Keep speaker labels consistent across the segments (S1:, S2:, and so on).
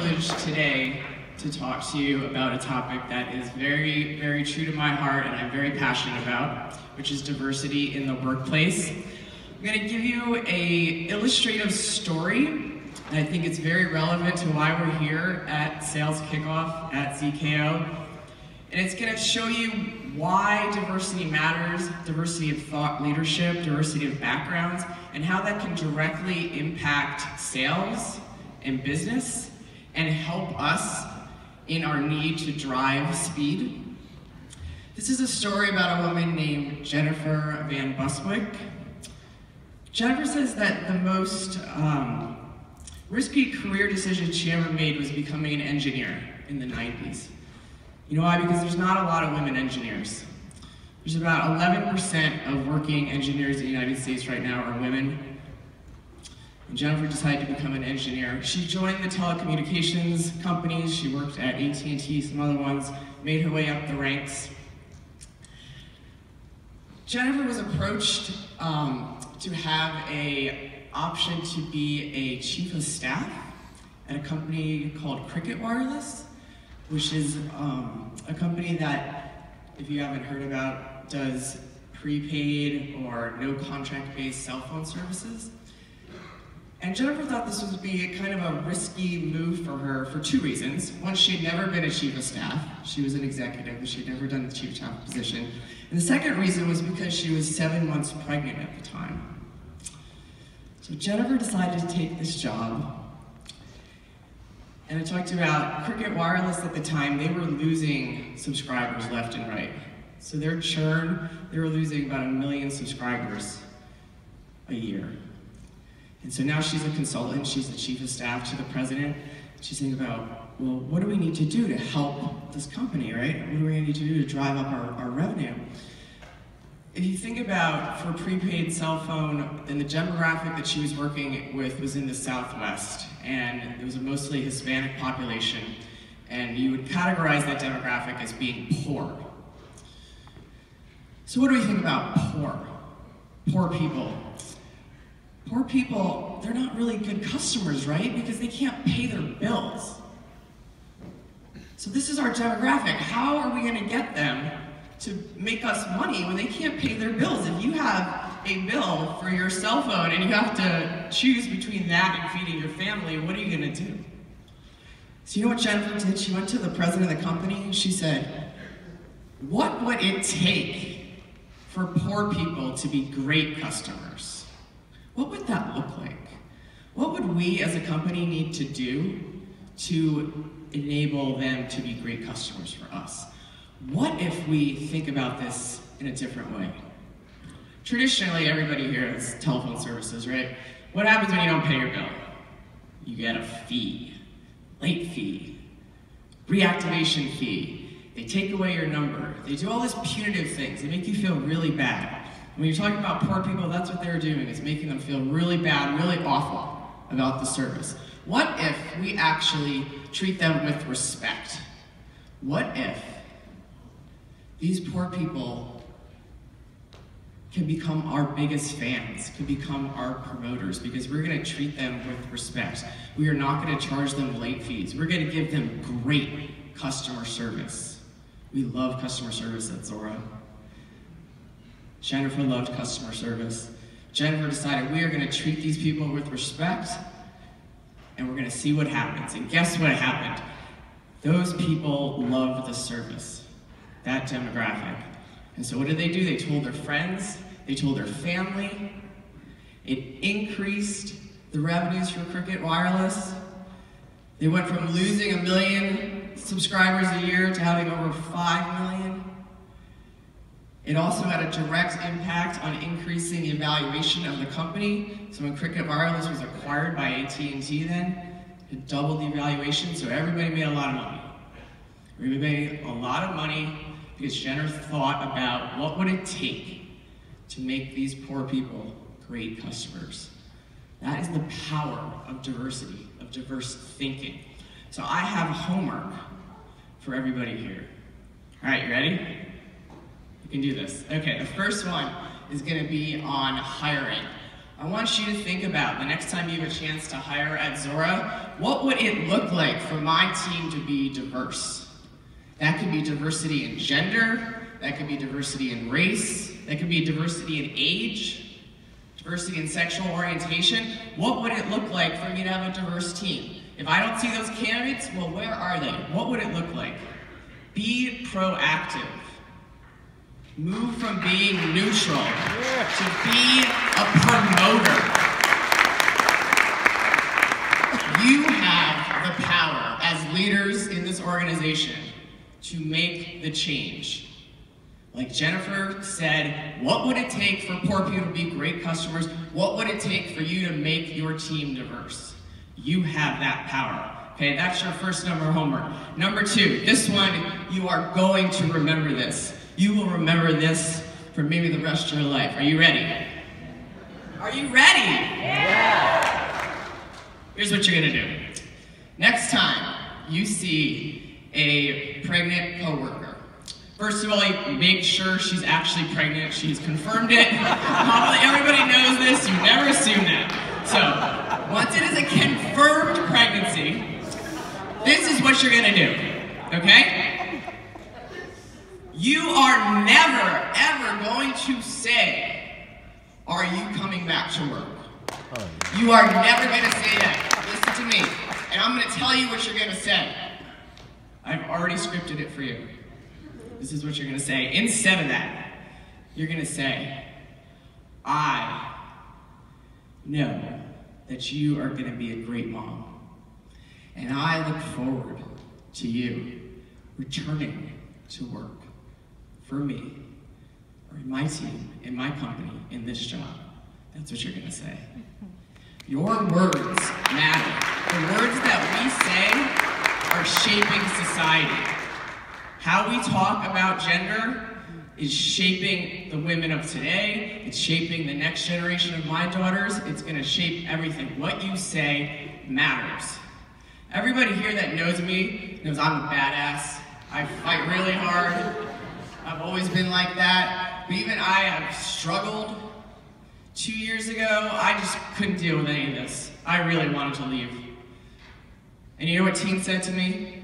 S1: privileged today to talk to you about a topic that is very, very true to my heart and I'm very passionate about, which is diversity in the workplace. I'm going to give you an illustrative story, and I think it's very relevant to why we're here at Sales Kickoff at ZKO. And it's going to show you why diversity matters, diversity of thought leadership, diversity of backgrounds, and how that can directly impact sales and business and help us in our need to drive speed. This is a story about a woman named Jennifer Van Buswick. Jennifer says that the most risky career decision she ever made was becoming an engineer in the 90s. You know why? Because there's not a lot of women engineers. There's about 11% of working engineers in the United States right now are women. And Jennifer decided to become an engineer. She joined the telecommunications companies. She worked at AT&T, some other ones, made her way up the ranks. Jennifer was approached to have an option to be a chief of staff at a company called Cricket Wireless, which is a company that, if you haven't heard about, does prepaid or no contract-based cell phone services. And Jennifer thought this would be kind of a risky move for her for two reasons. One, she had never been a chief of staff. She was an executive, but she had never done the chief of staff position. And the second reason was because she was 7 months pregnant at the time. So Jennifer decided to take this job. And I talked about Cricket Wireless at the time. They were losing subscribers left and right. So their churn, they were losing about 1 million subscribers a year. And so now she's a consultant, she's the chief of staff to the president. She's thinking about, well, what do we need to do to help this company, right? What do we need to do to drive up our revenue? If you think about, for prepaid cell phone, then the demographic that she was working with was in the Southwest, and it was a mostly Hispanic population, and you would categorize that demographic as being poor. So what do we think about poor? Poor people. Poor people, they're not really good customers, right? Because they can't pay their bills. So this is our demographic. How are we going to get them to make us money when they can't pay their bills? If you have a bill for your cell phone and you have to choose between that and feeding your family, what are you going to do? So you know what Jennifer did? She went to the president of the company and she said, what would it take for poor people to be great customers? What would that look like? What would we as a company need to do to enable them to be great customers for us? What if we think about this in a different way? Traditionally, everybody here has telephone services, right? What happens when you don't pay your bill? You get a fee, late fee, reactivation fee. They take away your number. They do all these punitive things. They make you feel really bad. When you're talking about poor people, that's what they're doing, is making them feel really bad, really awful about the service. What if we actually treat them with respect? What if these poor people can become our biggest fans, can become our promoters, because we're going to treat them with respect. We are not going to charge them late fees. We're going to give them great customer service. We love customer service at Zuora. Jennifer loved customer service. Jennifer decided we are going to treat these people with respect, and we're going to see what happens. And guess what happened? Those people loved the service, that demographic. And so what did? They told their friends, they told their family. It increased the revenues for Cricket Wireless. They went from losing 1 million subscribers a year to having over 5 million. It also had a direct impact on increasing the evaluation of the company. So when Cricket Wireless was acquired by AT&T then, it doubled the evaluation, so everybody made a lot of money. Everybody made a lot of money because Jennifer thought about what would it take to make these poor people great customers. That is the power of diversity, of diverse thinking. So I have homework for everybody here. All right, you ready? You can do this. Okay, the first one is going to be on hiring. I want you to think about the next time you have a chance to hire at Zuora, what would it look like for my team to be diverse? That could be diversity in gender, that could be diversity in race, that could be diversity in age, diversity in sexual orientation. What would it look like for me to have a diverse team? If I don't see those candidates, well, where are they? What would it look like? Be proactive. Move from being neutral to be a promoter. You have the power as leaders in this organization to make the change. Like Jennifer said, what would it take for poor people to be great customers? What would it take for you to make your team diverse? You have that power. Okay, that's your first number of homework. Number 2, this one, you are going to remember this. You will remember this for maybe the rest of your life. Are you ready? Are you ready? Yeah! Here's what you're gonna do. Next time you see a pregnant coworker, first of all, you make sure she's actually pregnant. She's confirmed it. Probably everybody knows this. You never assume that. So, once it is a confirmed pregnancy, this is what you're gonna do, okay? You are never, ever going to say, are you coming back to work? You are never gonna say that. Listen to me. And I'm gonna tell you what you're gonna say. I've already scripted it for you. This is what you're gonna say. Instead of that, you're gonna say, I know that you are gonna be a great mom. And I look forward to you returning to work for me, or in my team, in my company, in this job. That's what you're gonna say. Your words matter. The words that we say are shaping society. How we talk about gender is shaping the women of today. It's shaping the next generation of my daughters. It's gonna shape everything. What you say matters. Everybody here that knows me knows I'm a badass. I fight really hard. I've always been like that. But even I have struggled. 2 years ago, I just couldn't deal with any of this. I really wanted to leave. And you know what Teen said to me?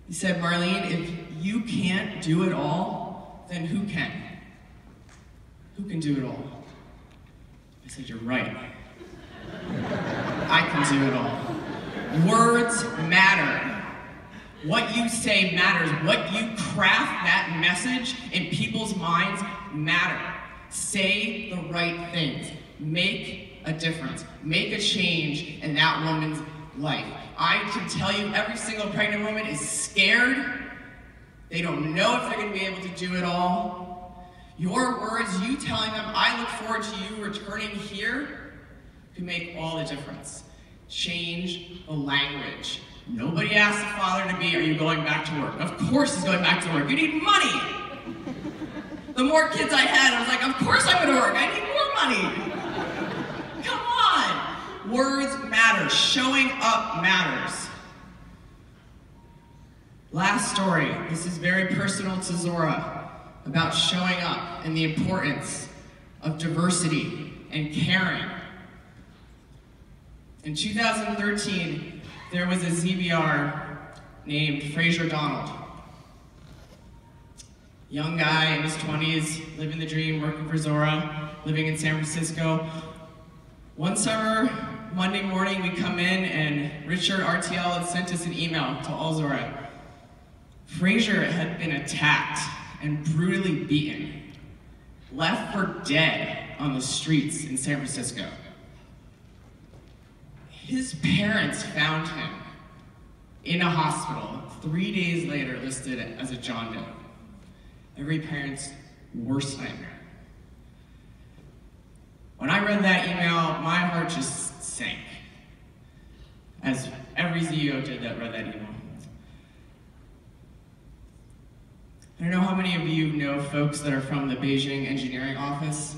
S1: He said, Marlene, if you can't do it all, then who can? Who can do it all? I said, you're right. I can do it all. Words matter. What you say matters. What you craft that message in people's minds matter. Say the right things. Make a difference. Make a change in that woman's life. I can tell you every single pregnant woman is scared. They don't know if they're going to be able to do it all. Your words, you telling them, I look forward to you returning here, can make all the difference. Change the language. Nobody asked the father to be, are you going back to work? Of course he's going back to work. You need money. The more kids I had, I was like, of course I'm going to work. I need more money. Come on. Words matter. Showing up matters. Last story. This is very personal to Zuora about showing up and the importance of diversity and caring. In 2013, there was a ZBR named Fraser Donald. Young guy in his 20s, living the dream, working for Zuora, living in San Francisco. One summer, Monday morning, we come in and Richard RTL had sent us an email to all Zuora. Fraser had been attacked and brutally beaten, left for dead on the streets in San Francisco. His parents found him in a hospital 3 days later, listed as a John Doe. Every parent's worst nightmare. When I read that email, my heart just sank, as every CEO did that read that email. I don't know how many of you know folks that are from the Beijing engineering office.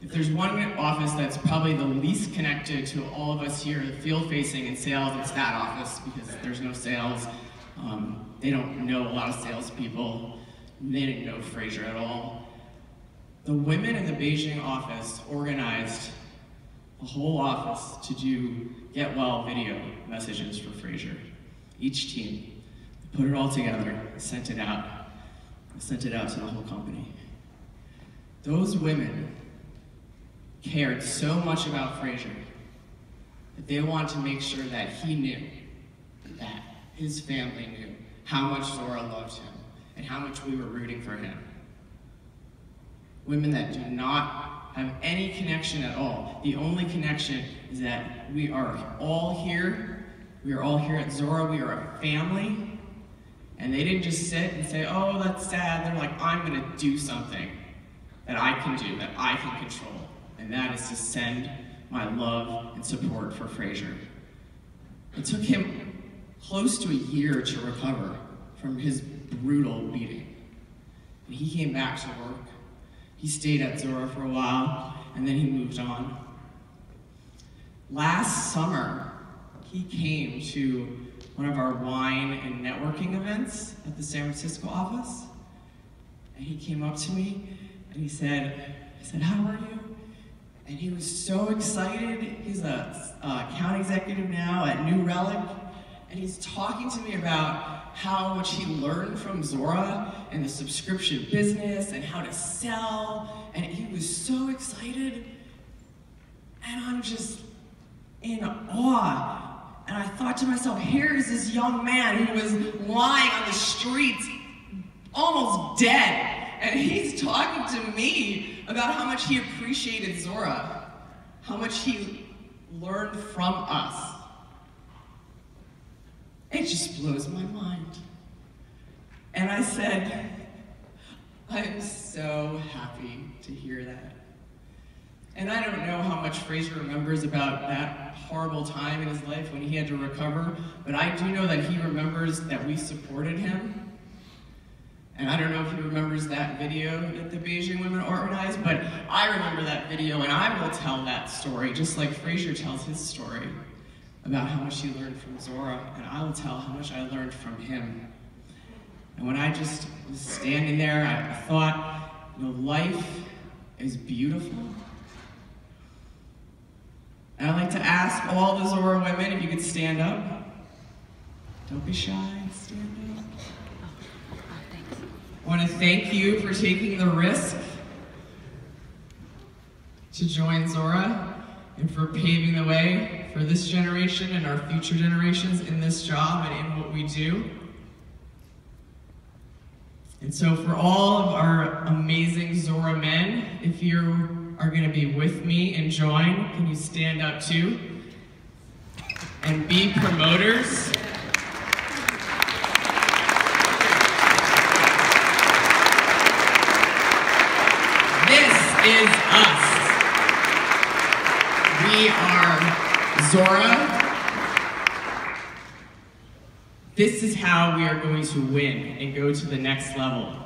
S1: If there's one office that's probably the least connected to all of us here, the field-facing and sales, it's that office, because there's no sales. They don't know a lot of salespeople. They didn't know Fraser at all. The women in the Beijing office organized a whole office to do get well video messages for Frasier. Each team. Put it all together, sent it out. Sent it out to the whole company. Those women cared so much about Frasier that they wanted to make sure that he knew, that his family knew how much Zuora loved him and how much we were rooting for him. Women that do not have any connection at all. The only connection is that we are all here. We are all here at Zuora. We are a family. And they didn't just sit and say, oh, that's sad. They're like, I'm going to do something that I can do, that I can control. And that is to send my love and support for Frasier. It took him close to a year to recover from his brutal beating. And he came back to work. He stayed at Zuora for a while, and then he moved on. Last summer, he came to one of our wine and networking events at the San Francisco office. And he came up to me and he said, how are you? And he was so excited. He's a account executive now at New Relic. And he's talking to me about how much he learned from Zuora and the subscription business and how to sell. And he was so excited. And I'm just in awe. And I thought to myself, here is this young man who was lying on the streets, almost dead. And he's talking to me about how much he appreciated Zuora, how much he learned from us. It just blows my mind. And I said, I'm so happy to hear that. And I don't know how much Frasier remembers about that horrible time in his life when he had to recover, but I do know that he remembers that we supported him. And I don't know if he remembers that video that the Beijing women organized, but I remember that video, and I will tell that story, just like Frasier tells his story about how much he learned from Zuora, and I will tell how much I learned from him. And when I just was standing there, I thought, you know, life is beautiful. And I'd like to ask all the Zuora women if you could stand up. Don't be shy, stand up. I want to thank you for taking the risk to join Zuora and for paving the way for this generation and our future generations in this job and in what we do. And so for all of our amazing Zuora men, if you are going to be with me and join, can you stand up too? And be promoters. This is us. We are Zuora. This is how we are going to win and go to the next level.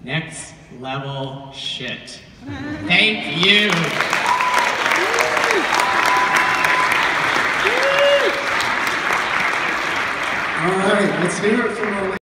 S1: Next level shit. Thank you.
S2: All right, let's hear it from our